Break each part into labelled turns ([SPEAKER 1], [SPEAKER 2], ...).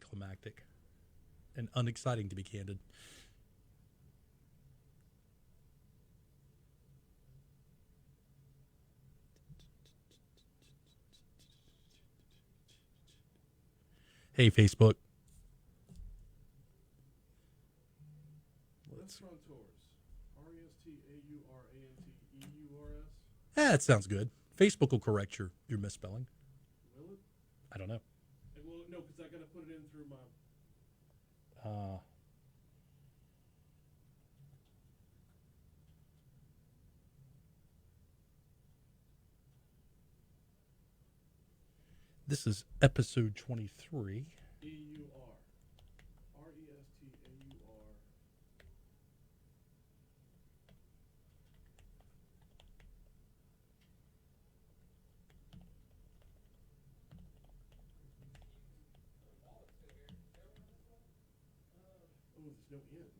[SPEAKER 1] anticlimactic and unexciting, to be candid. Hey, Facebook. That sounds good. Facebook will correct your misspelling.
[SPEAKER 2] Will it?
[SPEAKER 1] I don't know.
[SPEAKER 2] Well, no, because I got to put it in through my...
[SPEAKER 1] This is episode 23.
[SPEAKER 2] E-U-R. R-E-S-T-A-U-R. Oh, there's no end.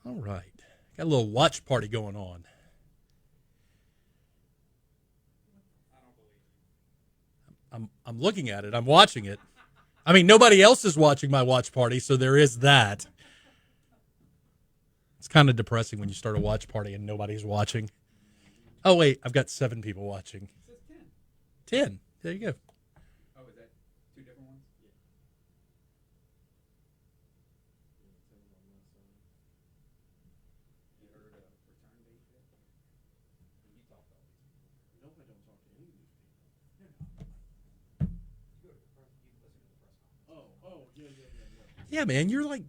[SPEAKER 1] All right. Got a little watch party going on. I'm looking at it. I'm watching it. I mean, nobody else is watching my watch party, so there is that. It's kind of depressing when you start a watch party and nobody's watching. Oh, wait. I've got 7 people watching.
[SPEAKER 3] It says
[SPEAKER 1] 10. 10. There you go.
[SPEAKER 3] Oh, is that 2 different ones? Yeah. You heard a return date yet? You talked to all these people.
[SPEAKER 2] Nope, I don't talk to any of these people.
[SPEAKER 3] You listen to the press conference.
[SPEAKER 2] Oh, yeah.
[SPEAKER 1] Yeah, man. You're like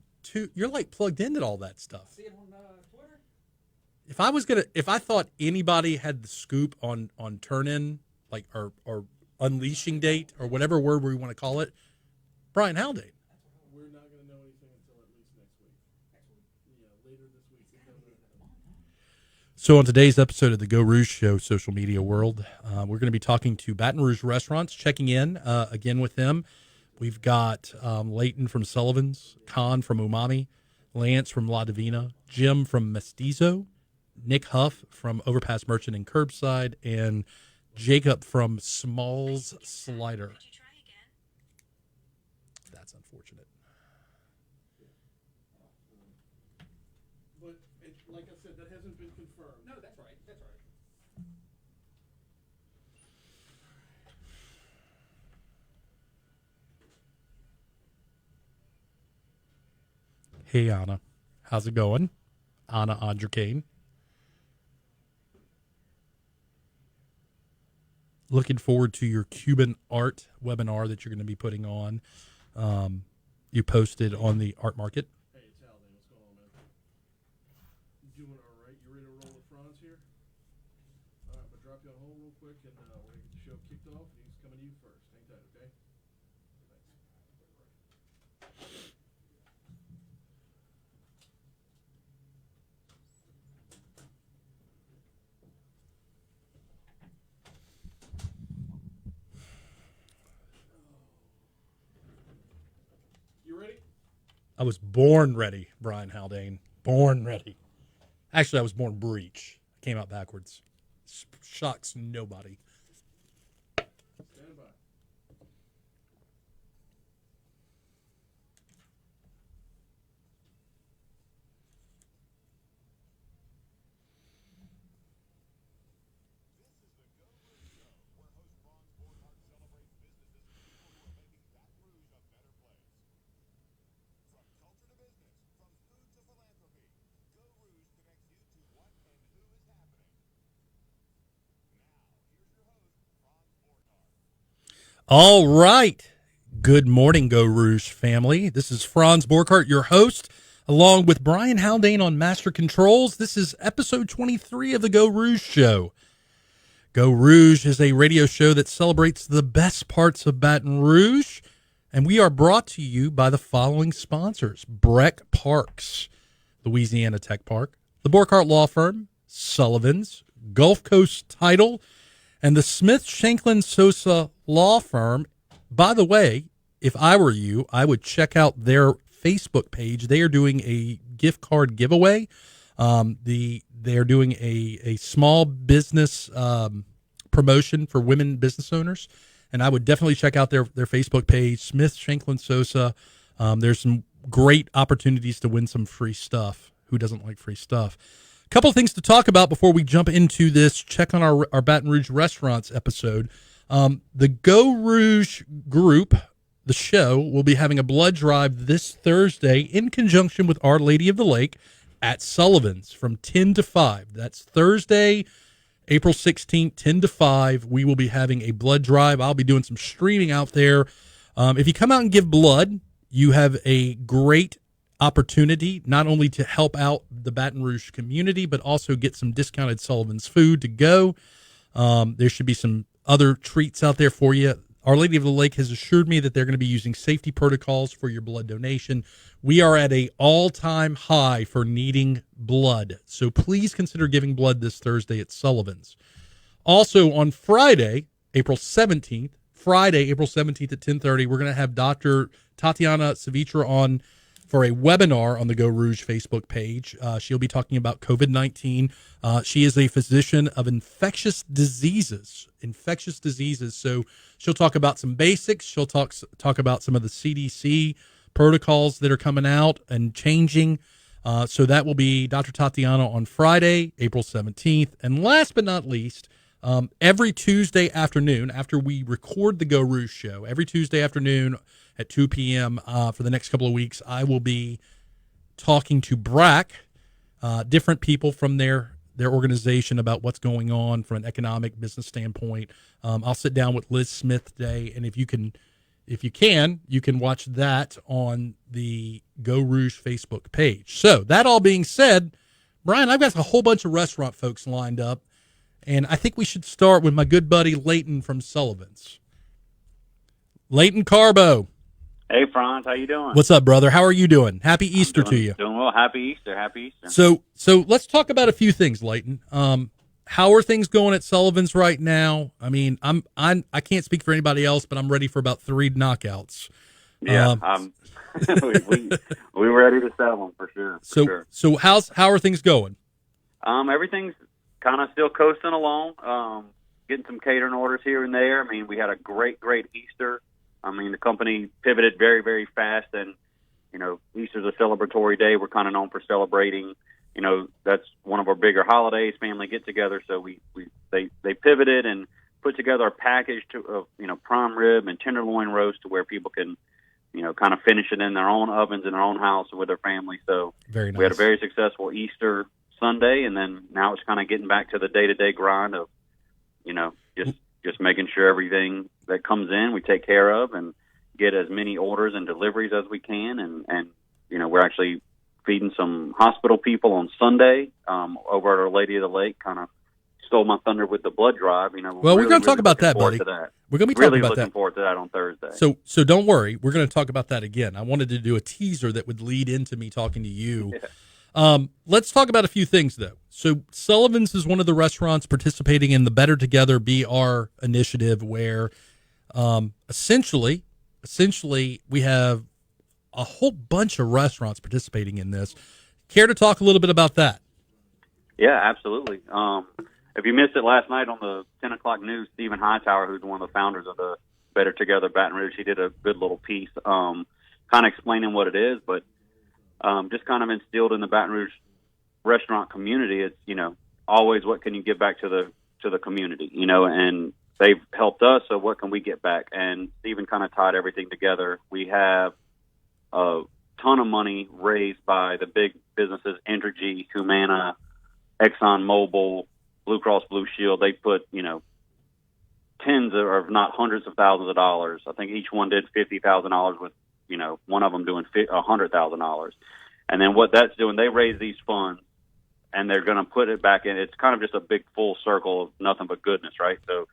[SPEAKER 1] plugged into all that stuff.
[SPEAKER 3] See it on Twitter?
[SPEAKER 1] If I thought anybody had the scoop on turn-in, like, or unleashing date, or whatever word we want to call it, Brian Haldane.
[SPEAKER 2] We're not going to know anything until at least next week. Yeah, later this week.
[SPEAKER 1] So on today's episode of the Geaux Rouge Show social media world, we're going to be talking to Baton Rouge restaurants, checking in again with them. We've got Leighton from Sullivan's, Cong from UMAMI, Lance from La Divina, Jim from Mestiza, Nick Huff from Overpass Merchant and Curbside, and Jacob from Smalls Slider. That's unfortunate.
[SPEAKER 2] But, like I said, that hasn't been confirmed.
[SPEAKER 3] No, that's right. That's right.
[SPEAKER 1] Hey, Anna. How's it going? Anna Andrikane. Looking forward to your Cuban art webinar that you're going to be putting on. You posted on the art market.
[SPEAKER 2] Hey, it's Haldane. What's going on, man? You doing all right? You ready to roll with Franz here? All right, I'm going to drop you on hold real quick, and we're going to get the show kicked off, and he's coming to you first. Hang tight, okay? Thanks. You ready?
[SPEAKER 1] I was born ready, Brian Haldane. Born ready. Actually, I was born breech. Came out backwards. Shocks nobody.
[SPEAKER 2] Stand by.
[SPEAKER 1] All right. Good morning, Geaux Rouge family. This is Franz Borkhardt, your host, along with Brian Haldane on Master Controls. This is episode 23 of the Geaux Rouge Show. Geaux Rouge is a radio show that celebrates the best parts of Baton Rouge, and we are brought to you by the following sponsors: Breck Parks, Louisiana Tech Park, the Borkhardt Law Firm, Sullivan's, Gulf Coast Title, and the Smith Shanklin Sosa Law Firm. By the way, if I were you, I would check out their Facebook page. They are doing a gift card giveaway. They are doing a small business promotion for women business owners, and I would definitely check out their Facebook page, Smith Shanklin Sosa. There's some great opportunities to win some free stuff. Who doesn't like free stuff? A couple things to talk about before we jump into this. Check on our Baton Rouge restaurants episode. The Geaux Rouge group, the show, will be having a blood drive this Thursday in conjunction with Our Lady of the Lake at Sullivan's from 10 to 5. That's Thursday, April 16th, 10 to 5. We will be having a blood drive. I'll be doing some streaming out there. If you come out and give blood, you have a great opportunity not only to help out the Baton Rouge community, but also get some discounted Sullivan's food to go. There should be some other treats out there for you. Our Lady of the Lake has assured me that they're going to be using safety protocols for your blood donation. We are at an all-time high for needing blood, so please consider giving blood this Thursday at Sullivan's. Also on Friday, April 17th at 10:30, we're going to have Dr. Tatiana Savitra on for a webinar on the Geaux Rouge Facebook page. She'll be talking about COVID-19. She is a physician of infectious diseases. So she'll talk about some basics. She'll talk about some of the CDC protocols that are coming out and changing. So that will be Dr. Tatiana on Friday, April 17th. And last but not least, every Tuesday afternoon after we record the Geaux Rouge Show, every Tuesday afternoon at 2 p.m. For the next couple of weeks, I will be talking to BRAC, different people from their organization about what's going on from an economic business standpoint. I'll sit down with Liz Smith today, and if you can, you can watch that on the Geaux Rouge Facebook page. So that all being said, Brian, I've got a whole bunch of restaurant folks lined up, and I think we should start with my good buddy Leighton from Sullivan's. Leighton Carbo.
[SPEAKER 4] Hey, Franz, how you doing?
[SPEAKER 1] What's up, brother? How are you doing? Happy Easter to you.
[SPEAKER 4] Doing well. Happy Easter.
[SPEAKER 1] So let's talk about a few things, Leighton. How are things going at Sullivan's right now? I mean, I can't speak for anybody else, but I'm ready for about 3 knockouts.
[SPEAKER 4] Yeah, we were ready to sell them for sure.
[SPEAKER 1] So how are things going?
[SPEAKER 4] Everything's kind of still coasting along. Getting some catering orders here and there. I mean, we had a great Easter. I mean, the company pivoted very, very fast, and, you know, Easter's a celebratory day. We're kind of known for celebrating. You know, that's one of our bigger holidays, family get-together. So they pivoted and put together a package of, you know, prime rib and tenderloin roast to where people can, you know, kind of finish it in their own ovens in their own house with their family. So
[SPEAKER 1] very nice.
[SPEAKER 4] We had a very successful Easter Sunday, and then now it's kind of getting back to the day-to-day grind of, you know, just making sure everything that comes in we take care of and get as many orders and deliveries as we can. And you know, we're actually feeding some hospital people on Sunday over at Our Lady of the Lake. Kind of stole my thunder with the blood drive. You know,
[SPEAKER 1] well, we're going to talk about that, buddy. We're going to be talking about that.
[SPEAKER 4] Really looking forward to that on Thursday.
[SPEAKER 1] So don't worry. We're going to talk about that again. I wanted to do a teaser that would lead into me talking to you. Yeah. Let's talk about a few things, though. So Sullivan's is one of the restaurants participating in the Better Together BR initiative, where essentially we have a whole bunch of restaurants participating in this. Care to talk a little bit about that?
[SPEAKER 4] Yeah, absolutely. If you missed it last night on the 10 o'clock news, Stephen Hightower, who's one of the founders of the Better Together Baton Rouge, he did a good little piece kind of explaining what it is, but just kind of instilled in the Baton Rouge restaurant community. It's, you know, always what can you give back to the community, you know, and they've helped us, so what can we get back? And Stephen kind of tied everything together. We have a ton of money raised by the big businesses, Entergy, Humana, ExxonMobil, Blue Cross Blue Shield. They put, you know, tens of, if not hundreds of thousands of dollars. I think each one did $50,000 with, you know, one of them doing $100,000. And then what that's doing, they raise these funds and they're going to put it back in. It's kind of just a big full circle of nothing but goodness, right? So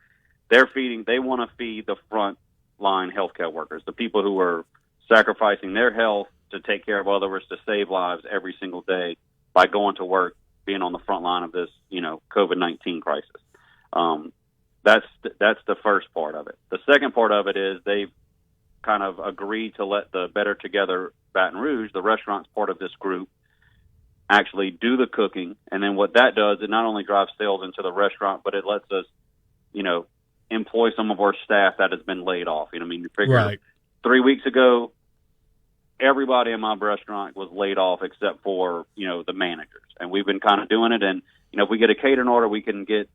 [SPEAKER 4] they want to feed the front line healthcare workers, the people who are sacrificing their health to take care of others, to save lives every single day by going to work, being on the front line of this, you know, COVID-19 crisis. That's the first part of it. The second part of it is they've kind of agreed to let the Better Together Baton Rouge, the restaurant's part of this group, actually do the cooking. And then what that does, it not only drives sales into the restaurant, but it lets us employ some of our staff that has been laid off. You figure
[SPEAKER 1] Right.
[SPEAKER 4] 3 weeks ago, everybody in my restaurant was laid off except for, the managers. And we've been kind of doing it. And, if we get a catering order, we can get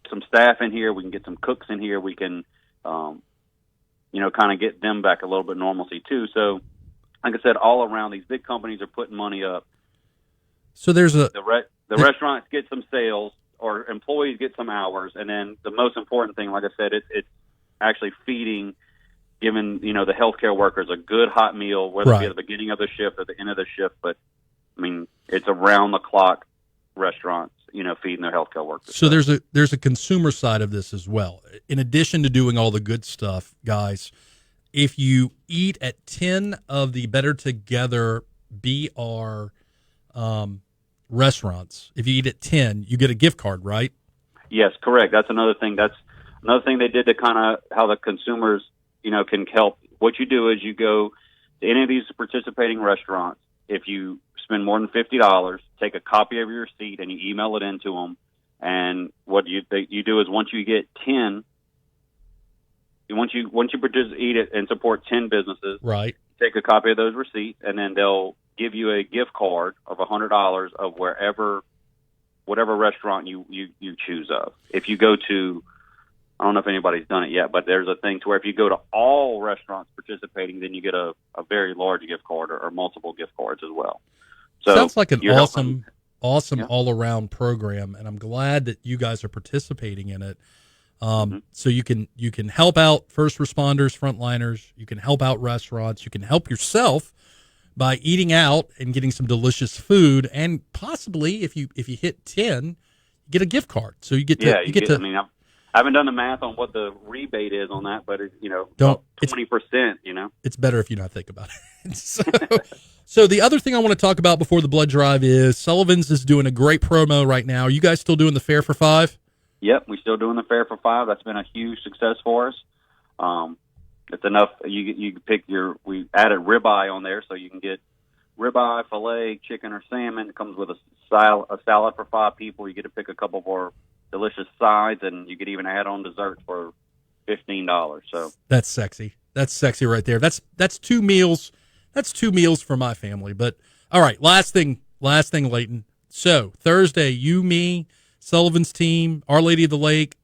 [SPEAKER 4] some staff in here. We can get some cooks in here. We can, kind of get them back a little bit normalcy too. So, like I said, all around, these big companies are putting money up.
[SPEAKER 1] So there's
[SPEAKER 4] the restaurants get some sales, or employees get some hours, and then the most important thing, like I said, it's actually feeding, giving the healthcare workers a good hot meal, whether it be at the beginning of the shift or the end of the shift. But it's around the clock restaurants, feeding their healthcare workers.
[SPEAKER 1] So there's a consumer side of this as well. In addition to doing all the good stuff, guys, if you eat at 10 of the Better Together BR restaurants, if you eat at 10, you get a gift card, right?
[SPEAKER 4] Yes, correct. That's another thing. That's another thing they did to kind of how the consumers, can help. What you do is you go to any of these participating restaurants. If you spend more than $50, take a copy of your receipt and you email it into them. And what you do is once you get 10, once you eat it and support 10 businesses,
[SPEAKER 1] right?
[SPEAKER 4] Take a copy of those receipts, and then they'll give you a gift card of $100 of whatever restaurant you choose of. If you go to, I don't know if anybody's done it yet, but there's a thing to where if you go to all restaurants participating, then you get a very large gift card or multiple gift cards as well. So
[SPEAKER 1] sounds like an awesome
[SPEAKER 4] Yeah.
[SPEAKER 1] all-around program, and I'm glad that you guys are participating in it. So you can help out first responders, frontliners. You can help out restaurants. You can help yourself by eating out and getting some delicious food, and possibly if you hit 10, you get a gift card. So you get to
[SPEAKER 4] I haven't done the math on what the rebate is on that, but it's 20%.
[SPEAKER 1] It's better if you not think about it. So the other thing I want to talk about before the blood drive is Sullivan's is doing a great promo right now. Are you guys still doing the Fare for $5?
[SPEAKER 4] Yep, we're still doing the Fare for $5. That's been a huge success for us. It's enough. You pick we added ribeye on there, so you can get ribeye, filet, chicken, or salmon. It comes with a salad for 5 people. You get to pick a couple of our delicious sides, and you could even add on dessert for $15. So
[SPEAKER 1] that's sexy. That's sexy right there. That's 2 meals. That's 2 meals for my family. But all right, last thing, Leighton. So Thursday, you, me, Sullivan's team, Our Lady of the Lake,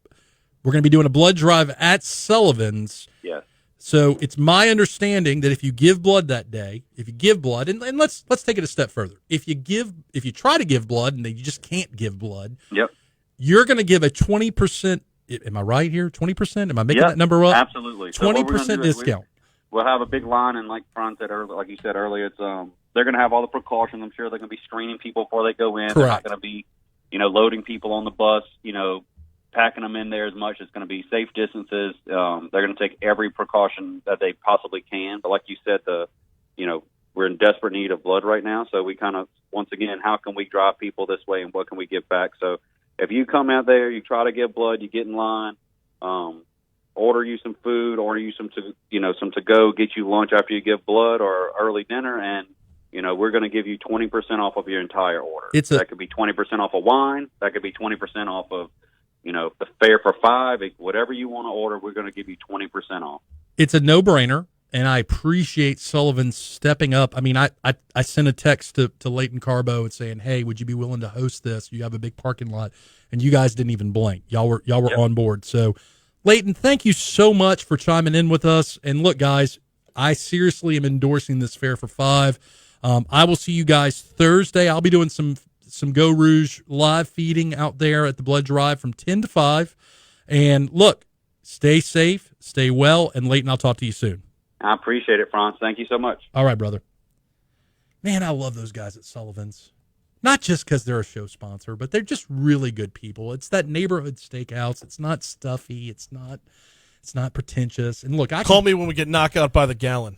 [SPEAKER 1] we're going to be doing a blood drive at Sullivan's.
[SPEAKER 4] Yes.
[SPEAKER 1] So it's my understanding that if you give blood that day, and let's take it a step further. If you try to give blood and you just can't give blood,
[SPEAKER 4] yep,
[SPEAKER 1] you're going to give a 20%. Am I right here? 20%? Am I making that number up?
[SPEAKER 4] Absolutely.
[SPEAKER 1] 20% discount.
[SPEAKER 4] We'll have a big line, and like Fran said earlier, like you said earlier, it's they're going to have all the precautions. I'm sure they're going to be screening people before they go in.
[SPEAKER 1] Correct.
[SPEAKER 4] They're not going to be, loading people on the bus, packing them in there as much. It's going to be safe distances. They're going to take every precaution that they possibly can. But like you said, we're in desperate need of blood right now. So we kind of, once again, how can we drive people this way, and what can we give back? So if you come out there, you try to give blood, you get in line, order you some food, order you some to go, get you lunch after you give blood or early dinner, and we're going to give you 20% off of your entire order. That could be 20% off of wine. That could be 20% off of the Fare for $5. Whatever you want to order, we're going to give you 20% off. It's
[SPEAKER 1] a no-brainer, and I appreciate Sullivan stepping up. I mean, I sent a text to Leighton Carbo and saying, "Hey, would you be willing to host this? You have a big parking lot," and you guys didn't even blink. Y'all were
[SPEAKER 4] Yep.
[SPEAKER 1] on board. So, Leighton, thank you so much for chiming in with us. And look, guys, I seriously am endorsing this Fare for $5. I will see you guys Thursday. I'll be doing some Geaux Rouge live feeding out there at the blood drive from 10 to 5. And look, stay safe, stay well, and Leighton, I'll talk to you soon.
[SPEAKER 4] I appreciate it, Franz. Thank you so much.
[SPEAKER 1] All right, brother. Man, I love those guys at Sullivan's. Not just because they're a show sponsor, but they're just really good people. It's that neighborhood steakhouse. It's not stuffy. It's not pretentious. And look,
[SPEAKER 2] Call me when we get knocked out by the gallon.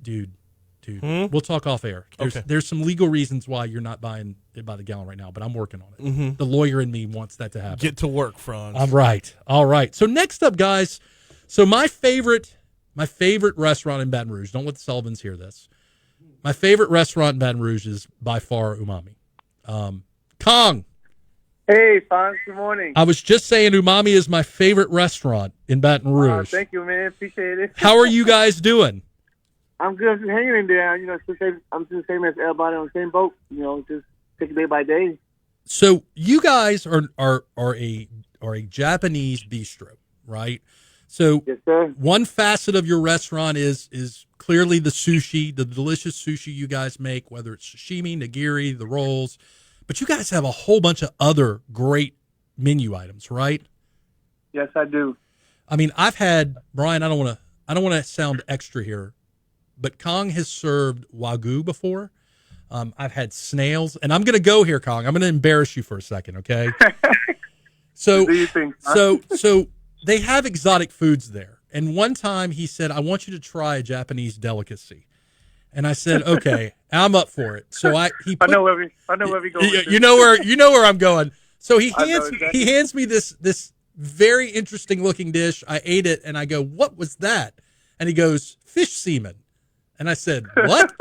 [SPEAKER 1] Dude, we'll talk off air. There's some legal reasons why you're not buying it by the gallon right now, but I'm working on it.
[SPEAKER 2] Mm-hmm.
[SPEAKER 1] The lawyer in me wants that to happen.
[SPEAKER 2] Get to work, Franz.
[SPEAKER 1] All right. So next up, guys. So my favorite restaurant in Baton Rouge. Don't let the Sullivans hear this. My favorite restaurant in Baton Rouge is by far UMAMI. Cong.
[SPEAKER 5] Hey, Fonz, good morning.
[SPEAKER 1] I was just saying UMAMI is my favorite restaurant in Baton Rouge.
[SPEAKER 5] Thank you, man. Appreciate it.
[SPEAKER 1] How are you guys doing?
[SPEAKER 5] I'm good. Just hanging in there. You know, I'm just the same as everybody on the same boat. You know, just take it day by day.
[SPEAKER 1] So you guys are a Japanese bistro, right? So
[SPEAKER 5] Yes, sir.
[SPEAKER 1] one facet of your restaurant is clearly the sushi, the delicious sushi you guys make, whether it's sashimi, nigiri, the rolls. But you guys have a whole bunch of other great menu items, right?
[SPEAKER 5] Yes, I do.
[SPEAKER 1] I mean, I've had Brian. I don't want to sound extra here, but Cong has served wagyu before. I've had snails, and I'm going to go here, Cong. I'm going to embarrass you for a second, okay? So,
[SPEAKER 5] What do you think? Huh?
[SPEAKER 1] so they have exotic foods there. And one time he said, "I want you to try a Japanese delicacy," and I said, "Okay, I'm up for it." So
[SPEAKER 5] I know where we go.
[SPEAKER 1] you know where I'm going. So he
[SPEAKER 5] I know
[SPEAKER 1] hands
[SPEAKER 5] exactly.
[SPEAKER 1] he hands me this very interesting looking dish. I ate it and I go, "What was that?" And he goes, "Fish semen." And I said, "What?"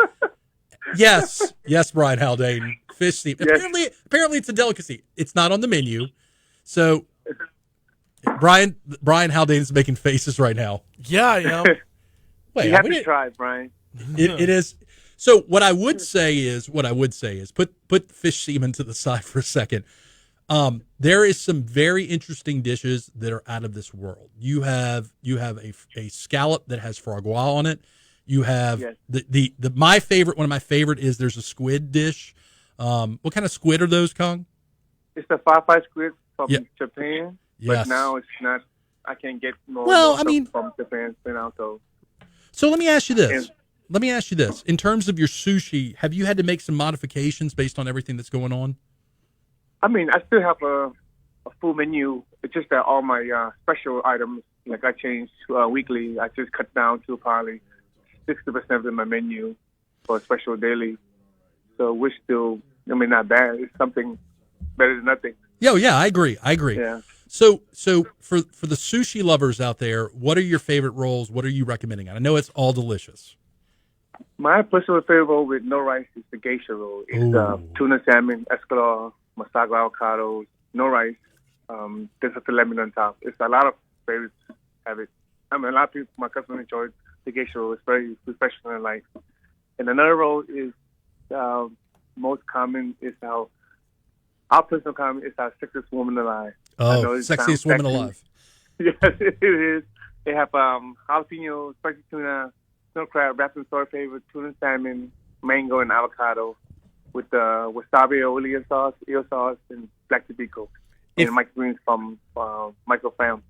[SPEAKER 1] Yes, Brian Haldane, fish semen.
[SPEAKER 5] Yes.
[SPEAKER 1] Apparently it's a delicacy. It's not on the menu. So Brian Haldane is making faces right now.
[SPEAKER 2] Yeah, I am.
[SPEAKER 1] Wait,
[SPEAKER 5] You have to try, Brian.
[SPEAKER 1] it is. So what I would say is put fish semen to the side for a second. There is some very interesting dishes that are out of this world. You have a scallop that has foie gras on it. You have
[SPEAKER 5] Yes.
[SPEAKER 1] the my favorite, one of my favorite is there's a squid dish. What kind of squid are those, Kong?
[SPEAKER 5] It's the five squid from
[SPEAKER 1] Yeah.
[SPEAKER 5] Japan,
[SPEAKER 1] Yes.
[SPEAKER 5] but now it's not. I can't get more.
[SPEAKER 1] Well,
[SPEAKER 5] more
[SPEAKER 1] I mean-
[SPEAKER 5] from Japan now.
[SPEAKER 1] So let me ask you this.
[SPEAKER 5] And-
[SPEAKER 1] Let me ask you this. In terms of your sushi, have you had to make some modifications based on everything that's going on?
[SPEAKER 5] I mean, I still have a full menu. It's just that all my special items, like I change weekly. I just cut down to probably 60% of my menu for a special daily. So we're still, not bad. It's something better than nothing.
[SPEAKER 1] Yeah, I agree.
[SPEAKER 5] Yeah.
[SPEAKER 1] So for the sushi lovers out there, what are your favorite rolls? What are you recommending? I know it's all delicious.
[SPEAKER 5] My personal favorite roll with no rice is the geisha roll. It's
[SPEAKER 1] Ooh.
[SPEAKER 5] tuna salmon, escalade, masago avocados, no rice. There's a lemon on top. It's a lot of favorites have it. A lot of people, my customers enjoy the geisha roll. It's very professional in life. And another roll is most common is our personal comment is our sexiest woman alive. I know
[SPEAKER 1] Oh,
[SPEAKER 5] it sounds
[SPEAKER 1] sexiest woman
[SPEAKER 5] sexy.
[SPEAKER 1] alive.
[SPEAKER 5] Yes, it is. They have jalapeno, spicy tuna, snow crab, wrapped in soy flavor, tuna salmon, mango, and avocado with wasabi aioli sauce, eel sauce, and black tobacco.
[SPEAKER 1] If-
[SPEAKER 5] And microgreens from Microfam.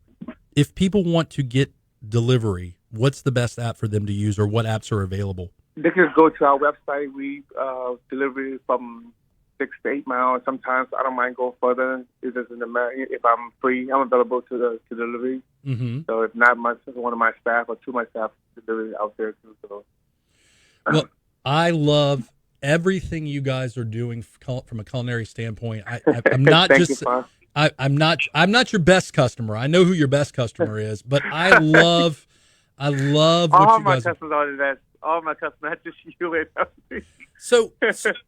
[SPEAKER 1] If people want to get delivery, what's the best app for them to use, or what apps are available?
[SPEAKER 5] They can go to our website. We deliver from 6 to 8 miles. Sometimes I don't mind going further. It doesn't matter. If I'm free, I'm available to delivery.
[SPEAKER 1] Mm-hmm.
[SPEAKER 5] So if not, one of my staff or two of my staff deliver out there too. So.
[SPEAKER 1] Well, I love everything you guys are doing from a culinary standpoint. I'm not
[SPEAKER 5] Thank
[SPEAKER 1] just
[SPEAKER 5] you, Fon.
[SPEAKER 1] I'm not your best customer. I know who your best customer is, but I love what
[SPEAKER 5] All
[SPEAKER 1] you
[SPEAKER 5] my
[SPEAKER 1] guys are.
[SPEAKER 5] customers are the best. All my customers, not just you.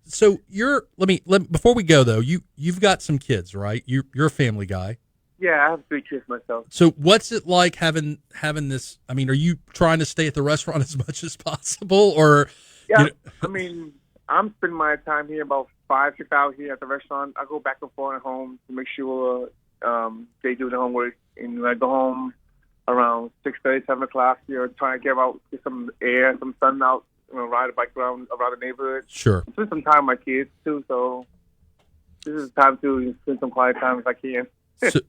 [SPEAKER 1] So you're let me before we go though, you've got some kids, right? You're a family guy.
[SPEAKER 5] Yeah, I have 3 kids myself.
[SPEAKER 1] So what's it like having this? I mean, are you trying to stay at the restaurant as much as possible, or
[SPEAKER 5] Yeah,
[SPEAKER 1] you know-
[SPEAKER 5] I mean, I'm spending my time here about 5-6 hours here at the restaurant. I go back and forth at home to make sure they do the homework, and when I go home around 6:30, 7 o'clock, trying to get some air, some sun out, ride a bike around the neighborhood.
[SPEAKER 1] Sure.
[SPEAKER 5] Spend some time with my kids too, so this is the time to spend some quiet time if I can.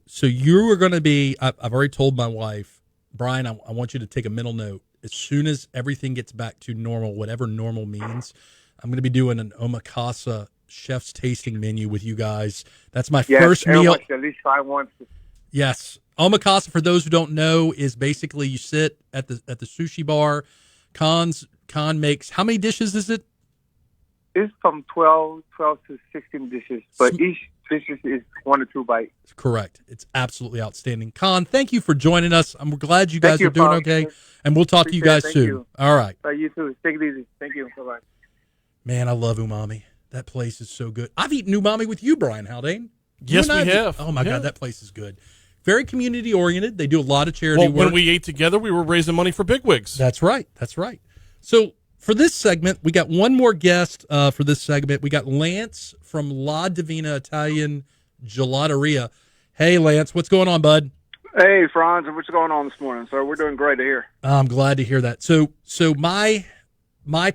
[SPEAKER 1] So you are going to be. I've already told my wife, Brian. I want you to take a mental note. As soon as everything gets back to normal, whatever normal means, I'm going to be doing an omakase chef's tasting menu with you guys. That's my
[SPEAKER 5] Yes,
[SPEAKER 1] first
[SPEAKER 5] everyone
[SPEAKER 1] meal.
[SPEAKER 5] should at least try once.
[SPEAKER 1] Yes, omakase, for those who don't know, is basically you sit at the sushi bar. Con makes, how many dishes is it?
[SPEAKER 5] It's from 12 to 16 dishes, but
[SPEAKER 1] Sm-
[SPEAKER 5] each dish is 1 or 2 bites.
[SPEAKER 1] Correct. It's absolutely outstanding. Con, thank you for joining us. I'm glad you
[SPEAKER 5] Thank
[SPEAKER 1] guys
[SPEAKER 5] you,
[SPEAKER 1] are doing
[SPEAKER 5] Paul.
[SPEAKER 1] okay, and we'll talk to you
[SPEAKER 5] Appreciate
[SPEAKER 1] guys
[SPEAKER 5] it. Thank
[SPEAKER 1] soon.
[SPEAKER 5] you.
[SPEAKER 1] All right.
[SPEAKER 5] You too. Take it easy. Thank you. Bye bye.
[SPEAKER 1] Man, I love UMAMI. That place is so good. I've eaten UMAMI with you, Brian Haldane.
[SPEAKER 2] Yes,
[SPEAKER 1] You and
[SPEAKER 2] we
[SPEAKER 1] I-
[SPEAKER 2] have.
[SPEAKER 1] Oh my
[SPEAKER 2] Yeah.
[SPEAKER 1] God, that place is good. Very community oriented. They do a lot of charity
[SPEAKER 2] Well,
[SPEAKER 1] work.
[SPEAKER 2] when we ate together, we were raising money for bigwigs.
[SPEAKER 1] That's right. That's right. So for this segment, we got one more guest for this segment. We got Lance from La Divina Italian Gelateria. Hey, Lance, what's going on, bud?
[SPEAKER 6] Hey, Franz, what's going on this morning? So we're doing great to hear.
[SPEAKER 1] I'm glad to hear that. So my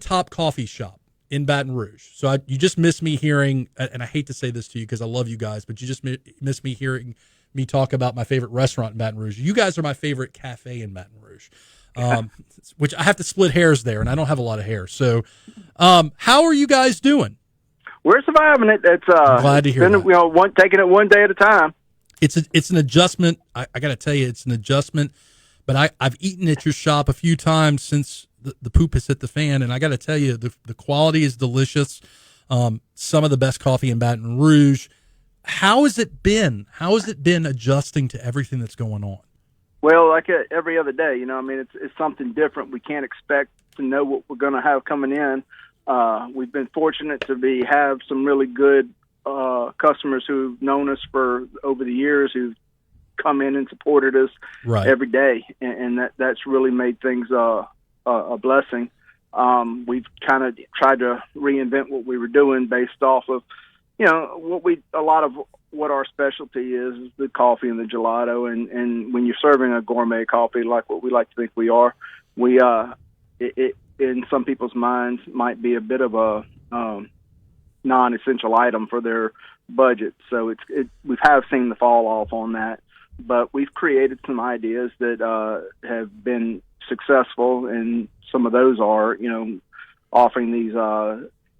[SPEAKER 1] top coffee shop in Baton Rouge. So you just missed me hearing, and I hate to say this to you because I love you guys, but you just missed me hearing me talk about my favorite restaurant in Baton Rouge. You guys are my favorite cafe in Baton Rouge, which I have to split hairs there, and I don't have a lot of hair. So how are you guys doing?
[SPEAKER 6] We're surviving it. It's
[SPEAKER 1] glad to hear that.
[SPEAKER 6] Taking it one day at a time.
[SPEAKER 1] It's an adjustment. I got to tell you, it's an adjustment. But I've eaten at your shop a few times since the poop has hit the fan, and I got to tell you, the quality is delicious. Some of the best coffee in Baton Rouge. How has it been? How has it been adjusting to everything that's going on?
[SPEAKER 6] Well, like every other day, it's something different. We can't expect to know what we're going to have coming in. We've been fortunate to have some really good customers who've known us for over the years, who've come in and supported us every day, and that's really made things a blessing. We've kind of tried to reinvent what we were doing based off of, a lot of what our specialty is the coffee and the gelato, and when you're serving a gourmet coffee like what we like to think we are, it in some people's minds might be a bit of a non-essential item for their budget. So we have seen the fall off on that, but we've created some ideas that have been successful, and some of those are, offering these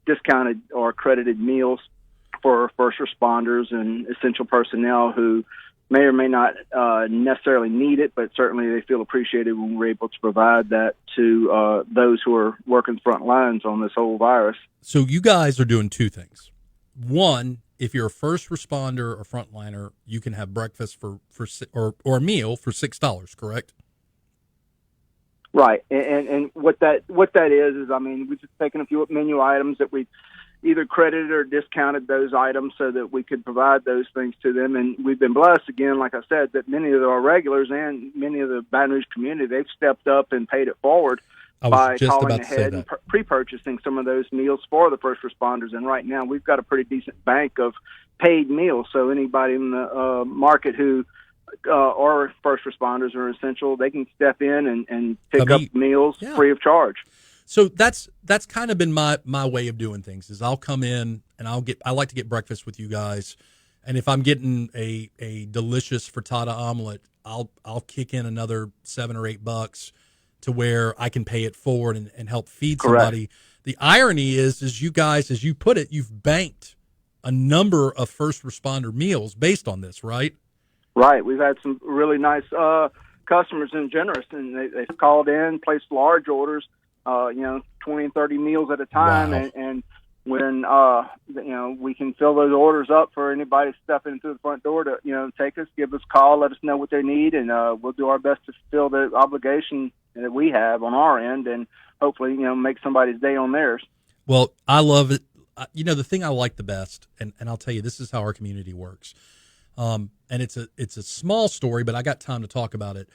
[SPEAKER 6] discounted or accredited meals for first responders and essential personnel who may or may not necessarily need it, but certainly they feel appreciated when we're able to provide that to those who are working front lines on this whole virus.
[SPEAKER 1] So you guys are doing two things. One, if you're a first responder or frontliner, you can have breakfast or a meal for $6, correct?
[SPEAKER 6] Right, and what that is we've just taken a few menu items that we either credited or discounted those items so that we could provide those things to them, and we've been blessed again, like I said, that many of our regulars and many of the Baton Rouge community, they've stepped up and paid it forward by calling ahead and pre-purchasing some of those meals for the first responders. And right now, we've got a pretty decent bank of paid meals. So anybody in the market who are first responders or essential, they can step in and pick up meals free of charge.
[SPEAKER 1] So that's kind of been my way of doing things. Is I'll come in and I like to get breakfast with you guys, and if I'm getting a delicious frittata omelet, I'll kick in another $7 or $8 to where I can pay it forward and help feed somebody. The irony is you guys, as you put it, you've banked a number of first responder meals based on this, right?
[SPEAKER 6] Right. We've had some really nice customers and generous, and they've called in, placed large orders, 20 and 30 meals at a time.
[SPEAKER 1] Wow.
[SPEAKER 6] And when, we can fill those orders up for anybody stepping through the front door to, take us, give us a call, let us know what they need, and we'll do our best to fulfill the obligation that we have on our end, and hopefully, make somebody's day on theirs.
[SPEAKER 1] Well, I love it. The thing I like the best, and I'll tell you, this is how our community works. And it's a small story, but I got time to talk about it.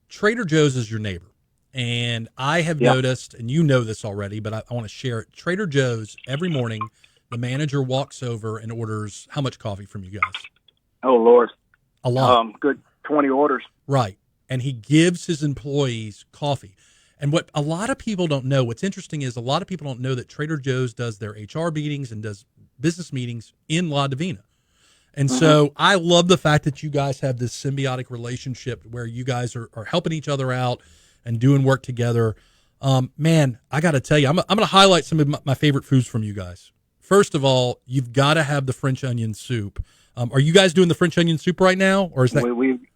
[SPEAKER 1] Trader Joe's is your neighbor. And I have noticed, and you know this already, but I want to share it. Trader Joe's, every morning, the manager walks over and orders how much coffee from you guys?
[SPEAKER 6] Oh, Lord.
[SPEAKER 1] A lot.
[SPEAKER 6] Good 20 orders.
[SPEAKER 1] Right. And he gives his employees coffee. And what a lot of people don't know, what's interesting is a lot of people don't know that Trader Joe's does their HR meetings and does business meetings in La Divina. And so I love the fact that you guys have this symbiotic relationship where you guys are helping each other out and doing work together. Man, I got to tell you, I'm going to highlight some of my favorite foods from you guys. First of all, you've got to have the French onion soup. Are you guys doing the French onion soup right now, or is that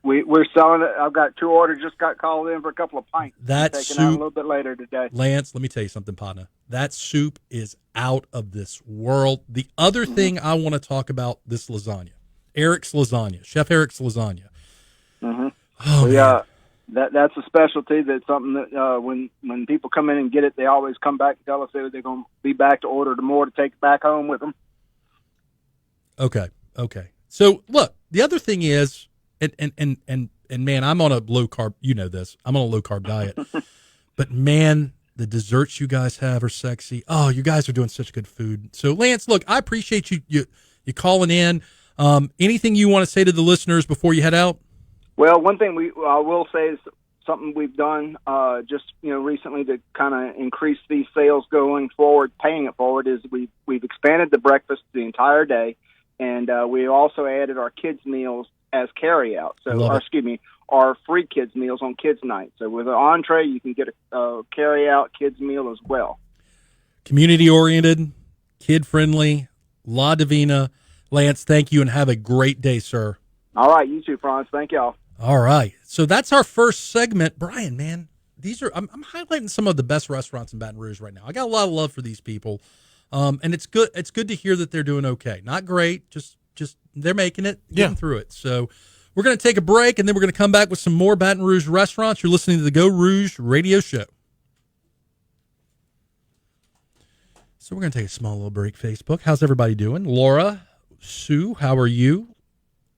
[SPEAKER 6] we're selling it? I've got 2 orders. Just got called in for a couple of pints.
[SPEAKER 1] That
[SPEAKER 6] soup,
[SPEAKER 1] out
[SPEAKER 6] a little bit later today.
[SPEAKER 1] Lance, let me tell you something, partner. That soup is out of this world. The other thing I want to talk about, this lasagna, Eric's lasagna, Chef Eric's lasagna.
[SPEAKER 6] Oh, that's a specialty. That's something that when people come in and get it, they always come back and tell us that they're going to be back to order more to take back home with them.
[SPEAKER 1] Okay. So look, the other thing is, and man, I'm on a low carb. You know this. I'm on a low carb diet, but man, the desserts you guys have are sexy. Oh, you guys are doing such good food. So Lance, look, I appreciate you calling in. Anything you want to say to the listeners before you head out?
[SPEAKER 6] Well, one thing I will say is something we've done just recently to kind of increase these sales going forward, paying it forward, is we've expanded the breakfast the entire day, and we also added our kids meals as carry out. So, our free kids meals on kids night. So with an entree, you can get a carry out kids meal as well.
[SPEAKER 1] Community oriented, kid friendly, La Divina. Lance, thank you and have a great day, sir.
[SPEAKER 6] All right, you too, Franz. Thank y'all.
[SPEAKER 1] All right. So that's our first segment. Brian, man, I'm highlighting some of the best restaurants in Baton Rouge right now. I got a lot of love for these people. And it's good to hear that they're doing okay. Not great, just they're making it, getting through it. So we're going to take a break, and then we're going to come back with some more Baton Rouge restaurants. You're listening to the Geaux Rouge Radio Show. So we're going to take a small little break, Facebook. How's everybody doing? Laura, Sue, how are you?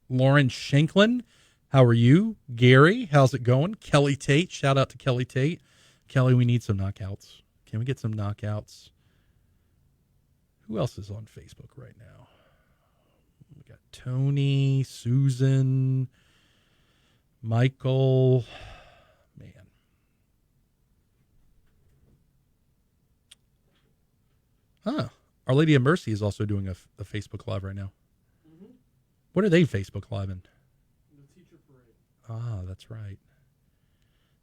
[SPEAKER 1] Lauren Shanklin, how are you? Gary, how's it going? Kelly Tate, shout out to Kelly Tate. Kelly, we need some knockouts. Can we get some knockouts? Who else is on Facebook right now? We got Tony, Susan, Michael. Man. Our Lady of Mercy is also doing a Facebook Live right now. Mm-hmm. What are they Facebook Live in?
[SPEAKER 2] The teacher parade.
[SPEAKER 1] Ah, that's right.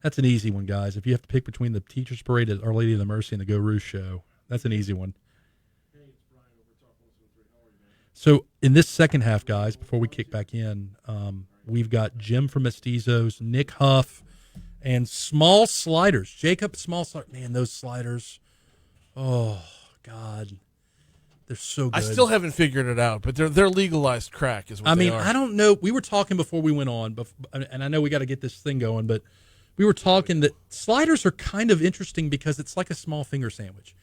[SPEAKER 1] That's an easy one, guys. If you have to pick between the Teachers Parade, Our Lady of the Mercy, and the Geaux Rouge Show, that's an easy one.
[SPEAKER 2] Hey, it's Brian over Talk 173. How are you, man?
[SPEAKER 1] So in this second half, guys, before we kick back in, we've got Jim from Mestizos, Nick Huff, and Small Sliders. Jacob, Small Sliders. Man, those sliders. Oh, God. They're so good.
[SPEAKER 2] I still haven't figured it out, but they're legalized crack is what they are.
[SPEAKER 1] I don't know. We were talking before we went on, and I know we got to get this thing going, but we were talking that sliders are kind of interesting because it's like a small finger sandwich.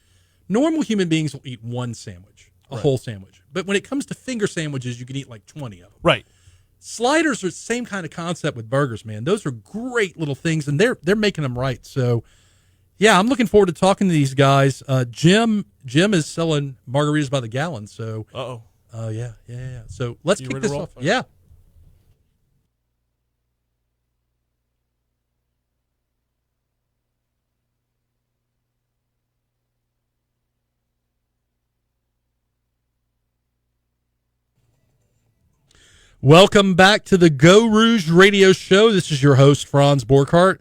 [SPEAKER 1] Normal human beings will eat one sandwich, a whole sandwich. But when it comes to finger sandwiches, you can eat like 20 of them.
[SPEAKER 2] Right.
[SPEAKER 1] Sliders are the same kind of concept with burgers, man. Those are great little things, and they're making them right. So, yeah, I'm looking forward to talking to these guys. Jim is selling margaritas by the gallon. So, yeah. So let's kick this off. Yeah. Welcome back to the Geaux Rouge Radio Show. This is your host, Franz Borkhardt.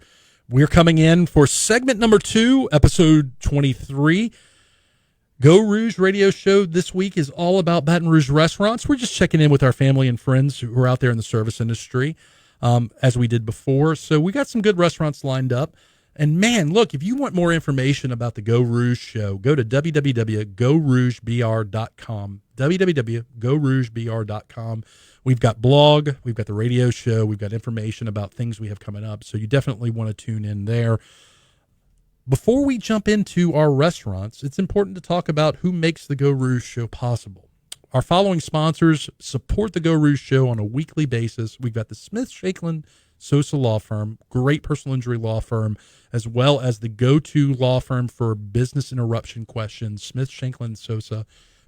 [SPEAKER 1] We're coming in for segment number 2, episode 23. Geaux Rouge Radio Show this week is all about Baton Rouge restaurants. We're just checking in with our family and friends who are out there in the service industry, as we did before. So we got some good restaurants lined up. And, man, look, if you want more information about the Geaux Rouge Show, go to www.gauxrougebr.com, www.gauxrougebr.com. We've got blog, we've got the radio show, we've got information about things we have coming up, so you definitely want to tune in there. Before we jump into our restaurants, it's important to talk about who makes the Geaux Rouge Show possible. Our following sponsors support the Geaux Rouge Show on a weekly basis. We've got the Smith Shakeland Sosa Law Firm, great personal injury law firm, as well as the go-to law firm for business interruption questions, Smith Shakeland Sosa.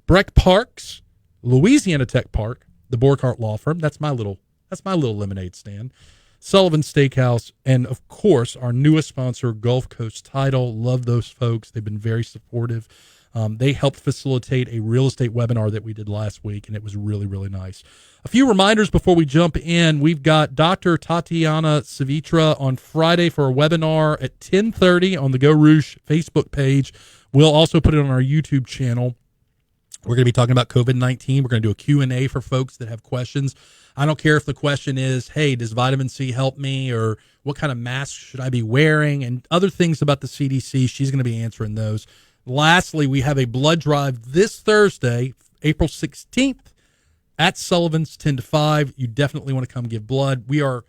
[SPEAKER 1] Breck Parks, Louisiana Tech Park, the Borkhardt Law Firm. That's my little lemonade stand. Sullivan Steakhouse, and of course our newest sponsor, Gulf Coast Title. Love those folks. They've been very supportive. They helped facilitate a real estate webinar that we did last week, and it was really, really nice. A few reminders before we jump in. We've got Dr. Tatiana Savitra on Friday for a webinar at 10:30 on the Geaux Rouge Facebook page. We'll also put it on our YouTube channel. We're going to be talking about COVID-19. We're going to do a Q&A for folks that have questions. I don't care if the question is, hey, does vitamin C help me? Or what kind of mask should I be wearing? And other things about the CDC. She's going to be answering those. Lastly, we have a blood drive this Thursday, April 16th at Sullivan's 10 to 5. You definitely want to come give blood. We are